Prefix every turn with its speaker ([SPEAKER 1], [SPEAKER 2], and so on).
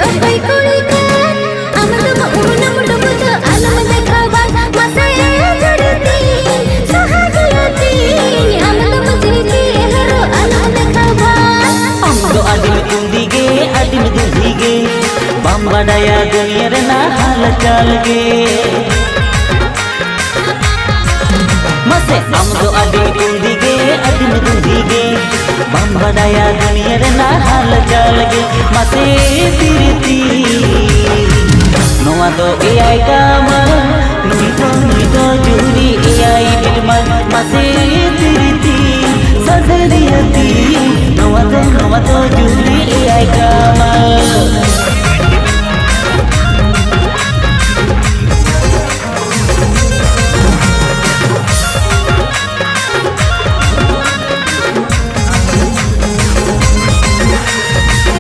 [SPEAKER 1] अखै कुड़ी के आम तुम उनम डुबुत आलम देखावा मसे जड़ती सहागयती आम तुम जीती हरो आलम देखावा
[SPEAKER 2] आम दो आदिम कुंदी गे बाम बाडाया दुनिया रे ना हाल चाल गे मसे आम दो आदिम कुंदी गे बाम बाडाया दुनिया रे ना हाल चाल